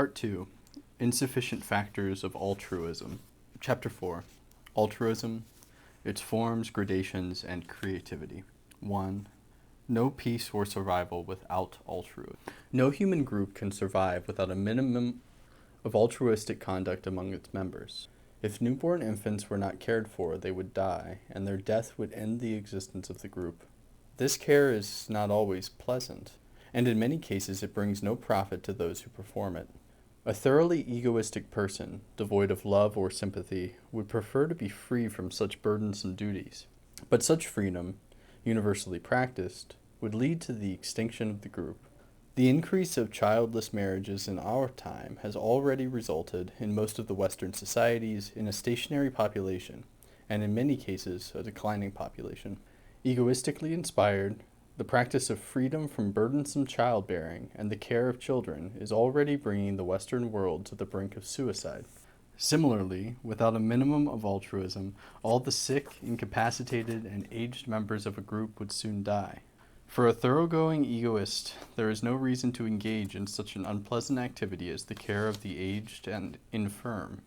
Part 2, Insufficient Factors of Altruism. Chapter 4, Altruism, Its Forms, Gradations, and Creativity. 1. No peace or survival without altruism. No human group can survive without a minimum of altruistic conduct among its members. If newborn infants were not cared for, they would die, and their death would end the existence of the group. This care is not always pleasant, and in many cases it brings no profit to those who perform it. A thoroughly egoistic person, devoid of love or sympathy, would prefer to be free from such burdensome duties. But such freedom, universally practiced, would lead to the extinction of the group. The increase of childless marriages in our time has already resulted, in most of the Western societies, in a stationary population, and in many cases, a declining population. Egoistically inspired, the practice of freedom from burdensome childbearing and the care of children is already bringing the Western world to the brink of suicide. Similarly, without a minimum of altruism, all the sick, incapacitated, and aged members of a group would soon die. For a thoroughgoing egoist, there is no reason to engage in such an unpleasant activity as the care of the aged and infirm.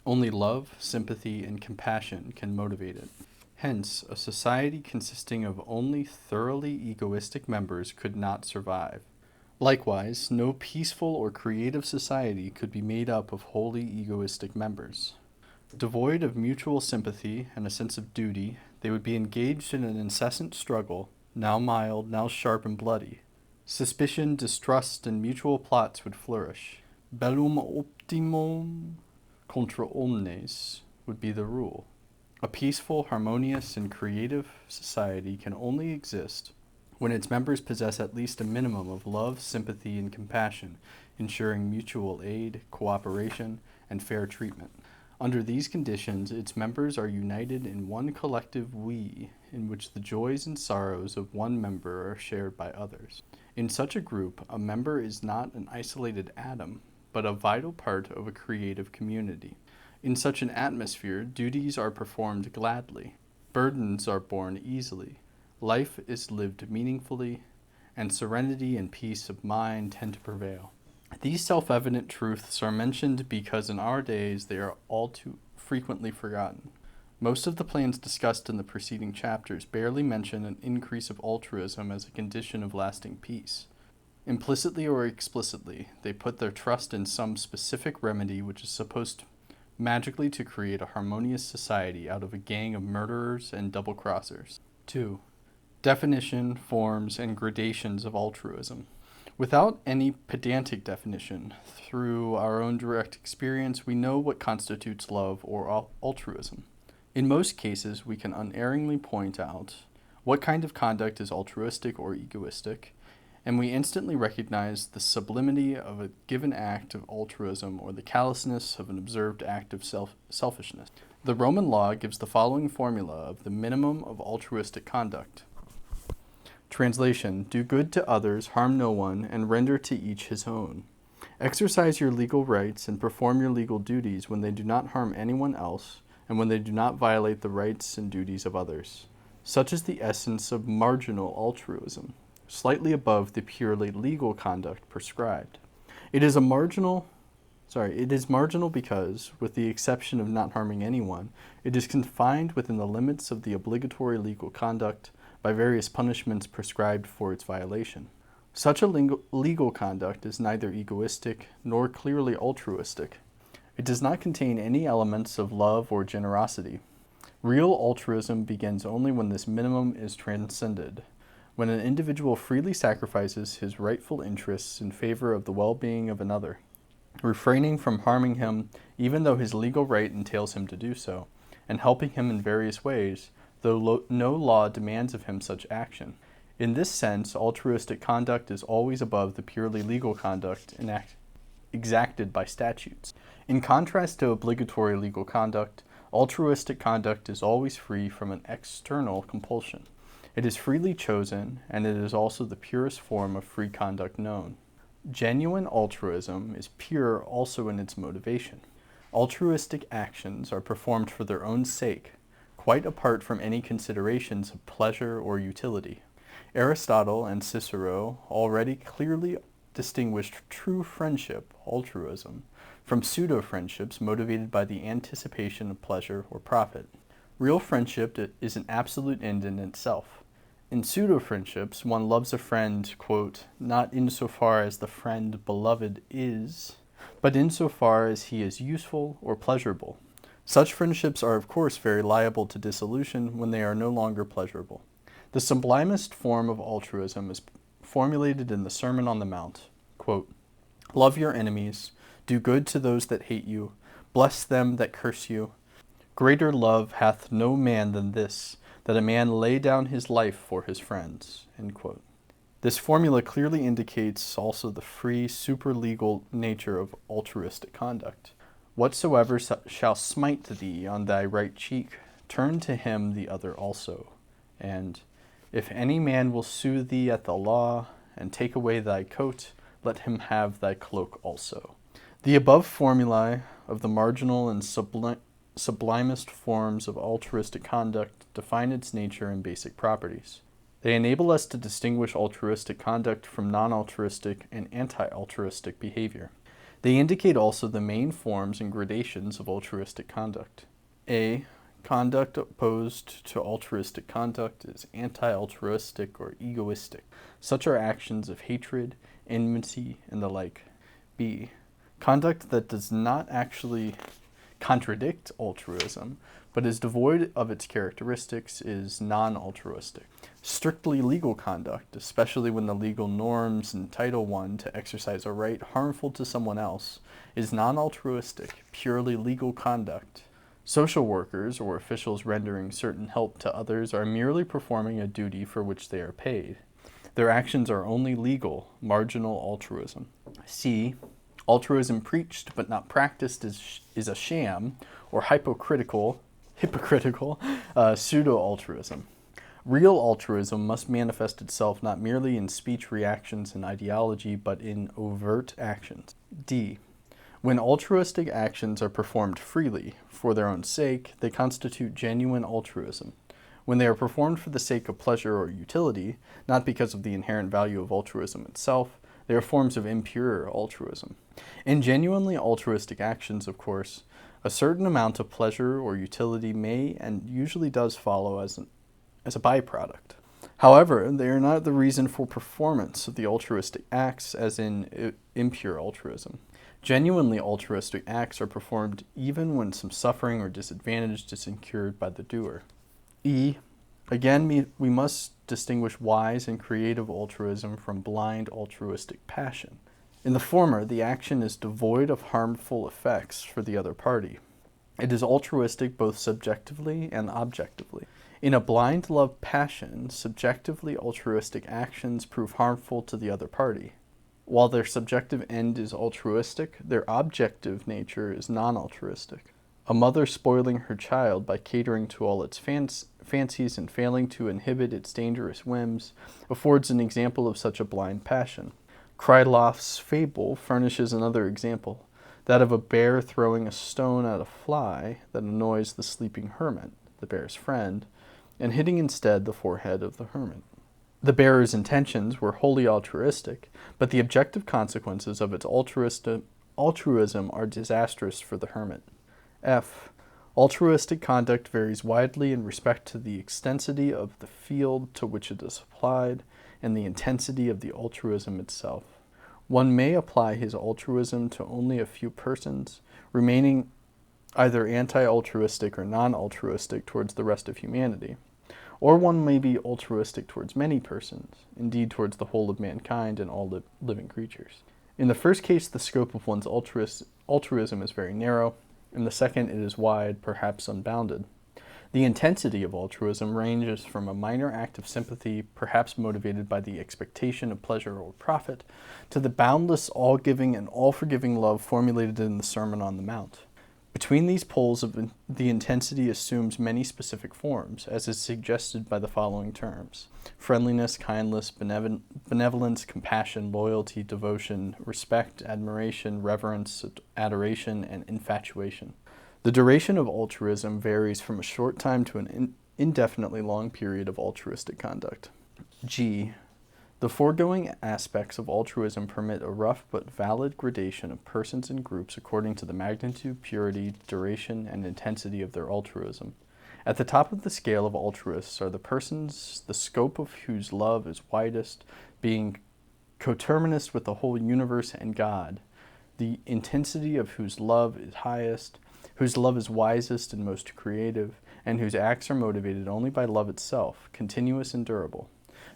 Only love, sympathy, and compassion can motivate it. Hence, a society consisting of only thoroughly egoistic members could not survive. Likewise, no peaceful or creative society could be made up of wholly egoistic members. Devoid of mutual sympathy and a sense of duty, they would be engaged in an incessant struggle, now mild, now sharp and bloody. Suspicion, distrust, and mutual plots would flourish. Bellum optimum contra omnes would be the rule. A peaceful, harmonious, and creative society can only exist when its members possess at least a minimum of love, sympathy, and compassion, ensuring mutual aid, cooperation, and fair treatment. Under these conditions, its members are united in one collective we, in which the joys and sorrows of one member are shared by others. In such a group, a member is not an isolated atom, but a vital part of a creative community. In such an atmosphere, duties are performed gladly, burdens are borne easily, life is lived meaningfully, and serenity and peace of mind tend to prevail. These self-evident truths are mentioned because in our days they are all too frequently forgotten. Most of the plans discussed in the preceding chapters barely mention an increase of altruism as a condition of lasting peace. Implicitly or explicitly, they put their trust in some specific remedy which is supposed magically to create a harmonious society out of a gang of murderers and double-crossers. 2. Definition, forms, and gradations of altruism. Without any pedantic definition, through our own direct experience, we know what constitutes love or altruism. In most cases, we can unerringly point out what kind of conduct is altruistic or egoistic, and we instantly recognize the sublimity of a given act of altruism or the callousness of an observed act of selfishness. The Roman law gives the following formula of the minimum of altruistic conduct. Translation: do good to others, harm no one, and render to each his own. Exercise your legal rights and perform your legal duties when they do not harm anyone else and when they do not violate the rights and duties of others. Such is the essence of marginal altruism, slightly above the purely legal conduct prescribed. It is marginal because, with the exception of not harming anyone, it is confined within the limits of the obligatory legal conduct by various punishments prescribed for its violation. Such a legal conduct is neither egoistic nor clearly altruistic. It does not contain any elements of love or generosity. Real altruism begins only when this minimum is transcended, when an individual freely sacrifices his rightful interests in favor of the well-being of another, refraining from harming him even though his legal right entails him to do so, and helping him in various ways, though no law demands of him such action. In this sense, altruistic conduct is always above the purely legal conduct exacted by statutes. In contrast to obligatory legal conduct, altruistic conduct is always free from an external compulsion. It is freely chosen, and it is also the purest form of free conduct known. Genuine altruism is pure also in its motivation. Altruistic actions are performed for their own sake, quite apart from any considerations of pleasure or utility. Aristotle and Cicero already clearly distinguished true friendship, altruism, from pseudo-friendships motivated by the anticipation of pleasure or profit. Real friendship is an absolute end in itself. In pseudo-friendships, one loves a friend, quote, not insofar as the friend beloved is, but insofar as he is useful or pleasurable. Such friendships are, of course, very liable to dissolution when they are no longer pleasurable. The sublimest form of altruism is formulated in the Sermon on the Mount, quote, love your enemies, do good to those that hate you, bless them that curse you. Greater love hath no man than this, that a man lay down his life for his friends, end quote. This formula clearly indicates also the free, superlegal nature of altruistic conduct. Whatsoever shall smite thee on thy right cheek, turn to him the other also. And if any man will sue thee at the law, and take away thy coat, let him have thy cloak also. The above formulae of the marginal and sublimest forms of altruistic conduct define its nature and basic properties. They enable us to distinguish altruistic conduct from non-altruistic and anti-altruistic behavior. They indicate also the main forms and gradations of altruistic conduct. A. Conduct opposed to altruistic conduct is anti-altruistic or egoistic. Such are actions of hatred, enmity, and the like. B. Conduct that does not actually contradict altruism, but is devoid of its characteristics, is non-altruistic. Strictly legal conduct, especially when the legal norms entitle one to exercise a right harmful to someone else, is non-altruistic, purely legal conduct. Social workers or officials rendering certain help to others are merely performing a duty for which they are paid. Their actions are only legal, marginal altruism. C. Altruism preached but not practiced is a sham or hypocritical pseudo-altruism. Real altruism must manifest itself not merely in speech reactions and ideology, but in overt actions. D. When altruistic actions are performed freely, for their own sake, they constitute genuine altruism. When they are performed for the sake of pleasure or utility, not because of the inherent value of altruism itself, they are forms of impure altruism. In genuinely altruistic actions, of course, a certain amount of pleasure or utility may and usually does follow as a byproduct. However, they are not the reason for performance of the altruistic acts as in impure altruism. Genuinely altruistic acts are performed even when some suffering or disadvantage is incurred by the doer. E. Again, we must distinguish wise and creative altruism from blind altruistic passion. In the former, the action is devoid of harmful effects for the other party. It is altruistic both subjectively and objectively. In a blind love passion, subjectively altruistic actions prove harmful to the other party. While their subjective end is altruistic, their objective nature is non-altruistic. A mother spoiling her child by catering to all its fancies and failing to inhibit its dangerous whims affords an example of such a blind passion. Kryloff's fable furnishes another example, that of a bear throwing a stone at a fly that annoys the sleeping hermit, the bear's friend, and hitting instead the forehead of the hermit. The bearer's intentions were wholly altruistic, but the objective consequences of its altruism are disastrous for the hermit. F. Altruistic conduct varies widely in respect to the extensity of the field to which it is applied and the intensity of the altruism itself. One may apply his altruism to only a few persons, remaining either anti-altruistic or non-altruistic towards the rest of humanity. Or one may be altruistic towards many persons, indeed towards the whole of mankind and all living creatures. In the first case, the scope of one's altruism is very narrow. In the second, it is wide, perhaps unbounded. The intensity of altruism ranges from a minor act of sympathy, perhaps motivated by the expectation of pleasure or profit, to the boundless, all-giving and all-forgiving love formulated in the Sermon on the Mount. Between these poles, the intensity assumes many specific forms, as is suggested by the following terms: friendliness, kindness, benevolence, compassion, loyalty, devotion, respect, admiration, reverence, adoration, and infatuation. The duration of altruism varies from a short time to an indefinitely long period of altruistic conduct. G. The foregoing aspects of altruism permit a rough but valid gradation of persons and groups according to the magnitude, purity, duration, and intensity of their altruism. At the top of the scale of altruists are the persons the scope of whose love is widest, being coterminous with the whole universe and God, the intensity of whose love is highest, whose love is wisest and most creative, and whose acts are motivated only by love itself, continuous and durable.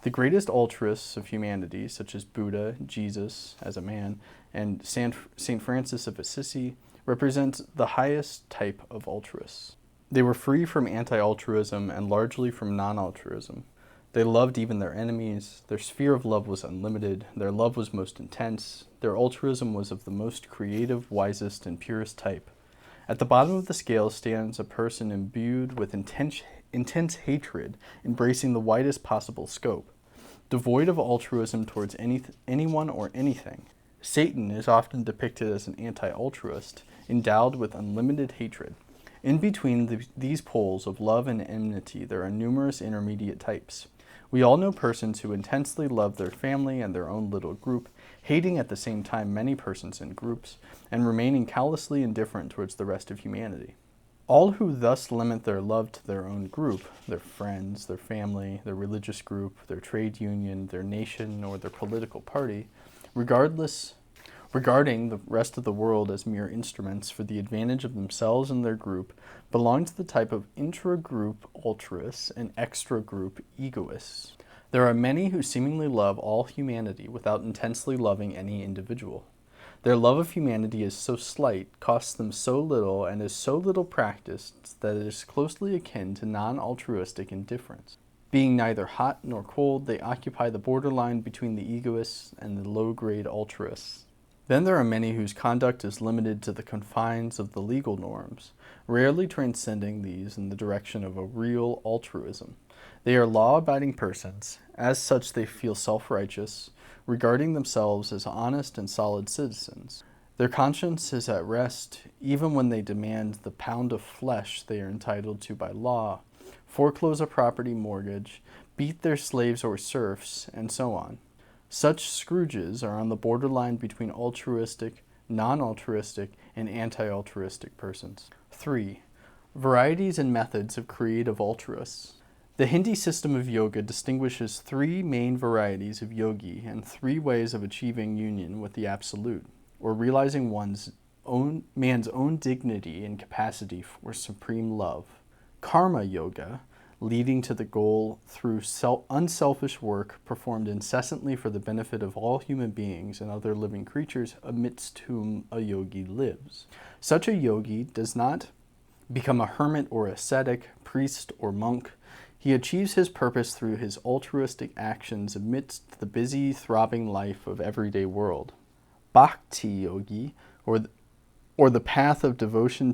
The greatest altruists of humanity, such as Buddha, Jesus as a man, and Saint Francis of Assisi, represent the highest type of altruists. They were free from anti-altruism and largely from non-altruism. They loved even their enemies. Their sphere of love was unlimited. Their love was most intense. Their altruism was of the most creative, wisest, and purest type. At the bottom of the scale stands a person imbued with intense hatred, embracing the widest possible scope, devoid of altruism towards anyone or anything. Satan is often depicted as an anti-altruist, endowed with unlimited hatred. In between these poles of love and enmity, there are numerous intermediate types. We all know persons who intensely love their family and their own little group, hating at the same time many persons and groups, and remaining callously indifferent towards the rest of humanity. All who thus limit their love to their own group, their friends, their family, their religious group, their trade union, their nation, or their political party, regarding the rest of the world as mere instruments for the advantage of themselves and their group, belong to the type of intra-group altruists and extra-group egoists. There are many who seemingly love all humanity without intensely loving any individual. Their love of humanity is so slight, costs them so little, and is so little practiced that it is closely akin to non-altruistic indifference. Being neither hot nor cold, they occupy the borderline between the egoists and the low-grade altruists. Then there are many whose conduct is limited to the confines of the legal norms, rarely transcending these in the direction of a real altruism. They are law-abiding persons. As such, they feel self-righteous, regarding themselves as honest and solid citizens. Their conscience is at rest even when they demand the pound of flesh they are entitled to by law, foreclose a property mortgage, beat their slaves or serfs, and so on. Such Scrooges are on the borderline between altruistic, non-altruistic, and anti-altruistic persons. 3. Varieties and methods of creative altruists. The Hindi system of yoga distinguishes 3 main varieties of yogi and 3 ways of achieving union with the Absolute, or realizing man's own dignity and capacity for supreme love. Karma yoga, leading to the goal through unselfish work performed incessantly for the benefit of all human beings and other living creatures amidst whom a yogi lives. Such a yogi does not become a hermit or ascetic, priest or monk. He achieves his purpose through his altruistic actions amidst the busy, throbbing life of everyday world. Bhakti Yogi, or the path of devotion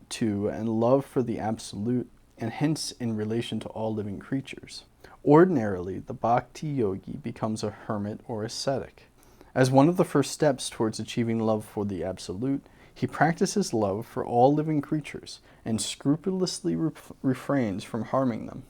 to and love for the Absolute, and hence in relation to all living creatures. Ordinarily, the Bhakti Yogi becomes a hermit or ascetic. As one of the first steps towards achieving love for the Absolute, he practices love for all living creatures and scrupulously refrains from harming them.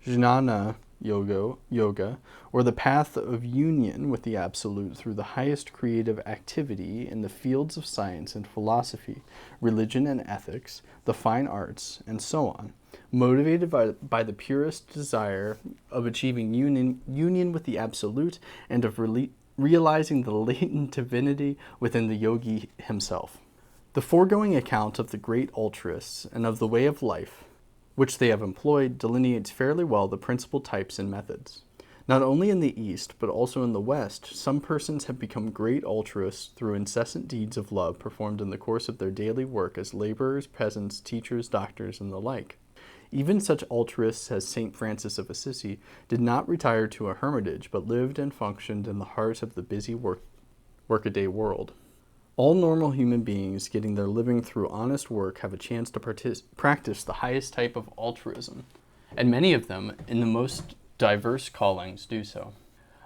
Jnana Yoga, or the path of union with the Absolute through the highest creative activity in the fields of science and philosophy, religion and ethics, the fine arts, and so on, motivated by the purest desire of achieving union with the Absolute and of realizing the latent divinity within the yogi himself. The foregoing account of the great altruists and of the way of life which they have employed delineates fairly well the principal types and methods. Not only in the East, but also in the West, some persons have become great altruists through incessant deeds of love performed in the course of their daily work as laborers, peasants, teachers, doctors, and the like. Even such altruists as Saint Francis of Assisi did not retire to a hermitage, but lived and functioned in the heart of the busy workaday world. All normal human beings getting their living through honest work have a chance to practice the highest type of altruism, and many of them, in the most diverse callings, do so.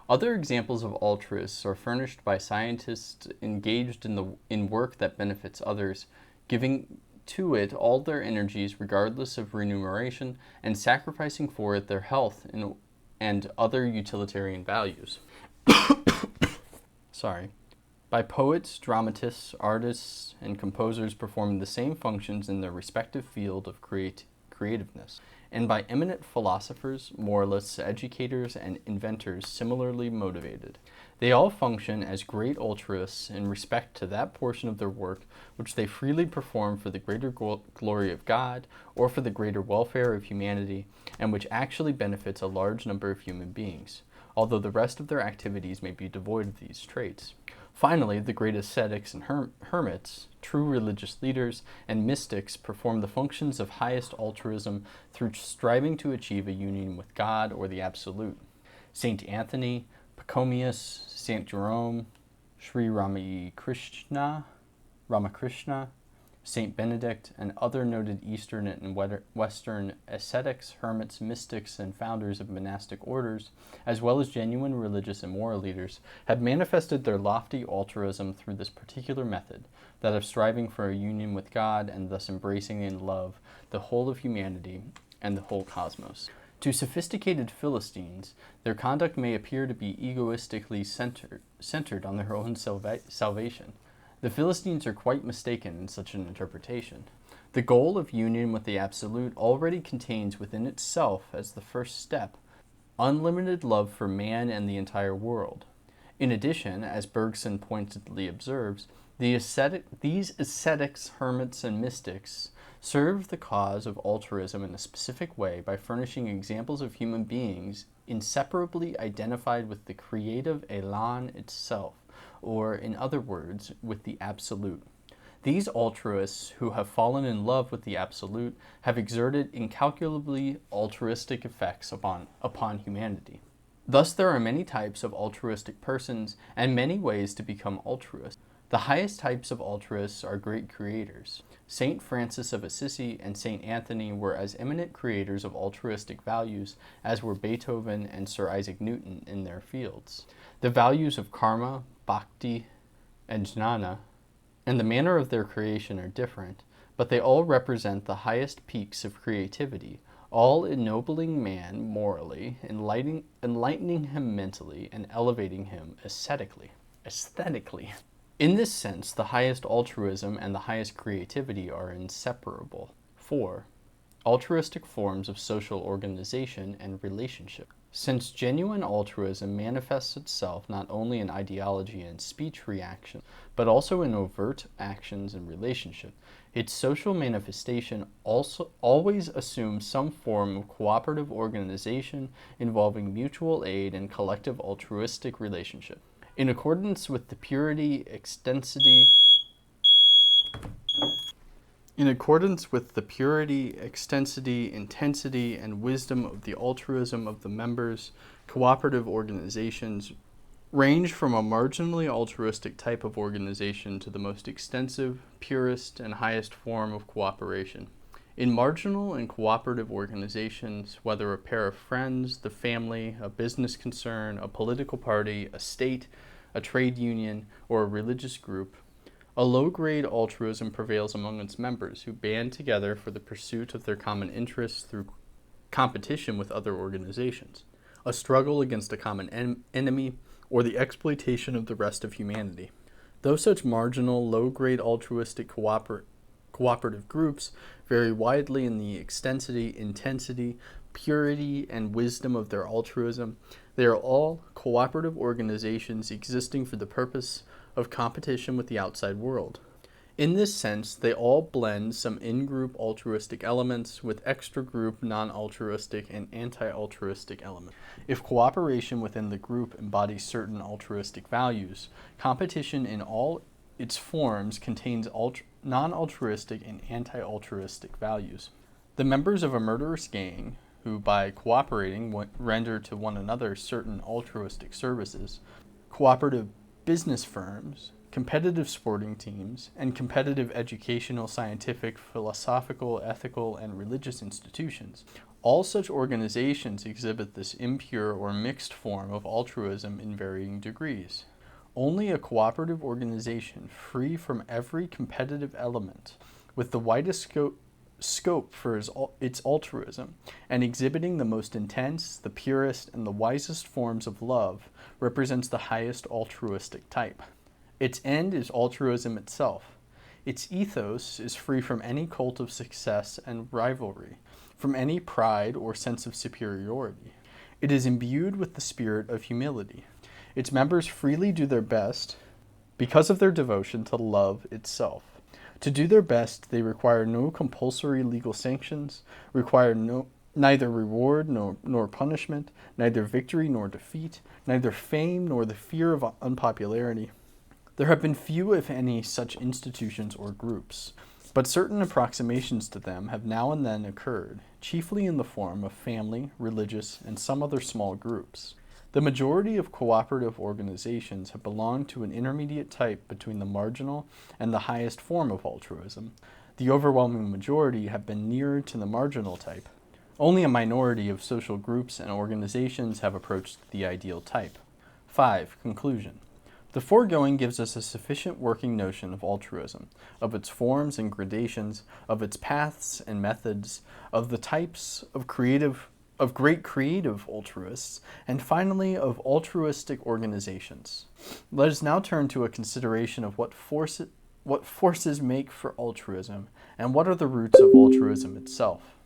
Other examples of altruists are furnished by scientists engaged in work that benefits others, giving to it all their energies regardless of remuneration, and sacrificing for it their health and other utilitarian values. Sorry. By poets, dramatists, artists, and composers performing the same functions in their respective field of creativeness, and by eminent philosophers, moralists, educators, and inventors similarly motivated. They all function as great altruists in respect to that portion of their work which they freely perform for the greater glory of God or for the greater welfare of humanity, and which actually benefits a large number of human beings, although the rest of their activities may be devoid of these traits. Finally, the great ascetics and hermits, true religious leaders, and mystics perform the functions of highest altruism through striving to achieve a union with God or the Absolute. Saint Anthony, Pachomius, Saint Jerome, Sri Ramakrishna, Saint Benedict, and other noted Eastern and Western ascetics, hermits, mystics, and founders of monastic orders, as well as genuine religious and moral leaders, have manifested their lofty altruism through this particular method, that of striving for a union with God and thus embracing in love the whole of humanity and the whole cosmos. To sophisticated Philistines, their conduct may appear to be egoistically centered on their own salvation. The Philistines are quite mistaken in such an interpretation. The goal of union with the Absolute already contains within itself, as the first step, unlimited love for man and the entire world. In addition, as Bergson pointedly observes, these ascetics, hermits, and mystics serve the cause of altruism in a specific way by furnishing examples of human beings inseparably identified with the creative élan itself, or, in other words, with the Absolute. These altruists who have fallen in love with the Absolute have exerted incalculably altruistic effects upon humanity. Thus there are many types of altruistic persons and many ways to become altruist. The highest types of altruists are great creators. Saint Francis of Assisi and Saint Anthony were as eminent creators of altruistic values as were Beethoven and Sir Isaac Newton in their fields. The values of karma, bhakti, and jnana, and the manner of their creation are different, but they all represent the highest peaks of creativity, all ennobling man morally, enlightening him mentally, and elevating him aesthetically. In this sense, the highest altruism and the highest creativity are inseparable. 4. Altruistic forms of social organization and relationship. Since genuine altruism manifests itself not only in ideology and speech reaction, but also in overt actions and relationship, its social manifestation also always assumes some form of cooperative organization involving mutual aid and collective altruistic relationship. In accordance with the purity, extensity, intensity, and wisdom of the altruism of the members, cooperative organizations range from a marginally altruistic type of organization to the most extensive, purest, and highest form of cooperation. In marginal and cooperative organizations, whether a pair of friends, the family, a business concern, a political party, a state, a trade union, or a religious group, a low-grade altruism prevails among its members who band together for the pursuit of their common interests through competition with other organizations, a struggle against a common enemy, or the exploitation of the rest of humanity. Though such marginal, low-grade altruistic cooperative groups vary widely in the extensity, intensity, purity, and wisdom of their altruism, they are all cooperative organizations existing for the purpose of competition with the outside world. In this sense, they all blend some in-group altruistic elements with extra-group non-altruistic and anti-altruistic elements. If cooperation within the group embodies certain altruistic values, competition in all its forms contains non-altruistic and anti-altruistic values. The members of a murderous gang, who by cooperating render to one another certain altruistic services, cooperative business firms, competitive sporting teams, and competitive educational, scientific, philosophical, ethical, and religious institutions. All such organizations exhibit this impure or mixed form of altruism in varying degrees. Only a cooperative organization free from every competitive element, with the widest scope for its altruism, and exhibiting the most intense, the purest, and the wisest forms of love represents the highest altruistic type. Its end is altruism itself. Its ethos is free from any cult of success and rivalry, from any pride or sense of superiority. It is imbued with the spirit of humility. Its members freely do their best because of their devotion to love itself. To do their best, they require no compulsory legal sanctions, require neither reward nor punishment, neither victory nor defeat, neither fame nor the fear of unpopularity. There have been few, if any, such institutions or groups, but certain approximations to them have now and then occurred, chiefly in the form of family, religious, and some other small groups. The majority of cooperative organizations have belonged to an intermediate type between the marginal and the highest form of altruism. The overwhelming majority have been nearer to the marginal type. Only a minority of social groups and organizations have approached the ideal type. 5. Conclusion. The foregoing gives us a sufficient working notion of altruism, of its forms and gradations, of its paths and methods, of the types of great creative altruists, and finally of altruistic organizations. Let us now turn to a consideration of what forces make for altruism, and what are the roots of altruism itself.